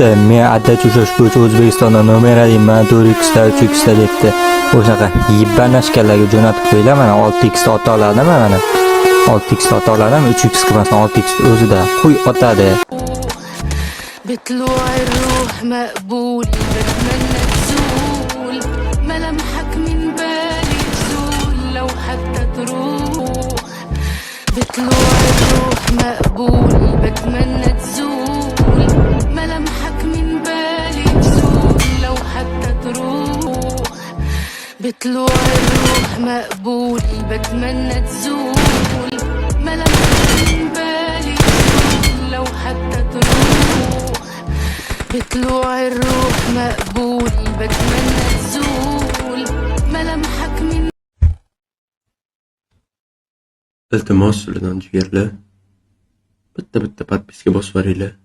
bo'pti, men addachi ushlash bo'yicha O'zbekistonda nomer alayman 4x ta 3x ta debdi. O'shaqa yibbanashkalarga jo'natib qo'yinglar, mana 6x ta ota oladimi mana? 6x ta ota oladimi? 3x emasdan 6x o'zida qo'y otadi. بطلوع الروح مقبول بتمنى تزول ملامحك من بالي تزول لو حتى تروح بطلوع الروح مقبول بتمنى تزول ملامحك من بالي تزول لو حتى تروح بطلوع الروح مقبول بتمنى تزول ملامحك من بالي تزول لو حتى تروح بطلوع الروح مقبول بتمنى تزول ملامحك من Iltimos ulardan jigarlar, bitta podpiska bosib boringlar.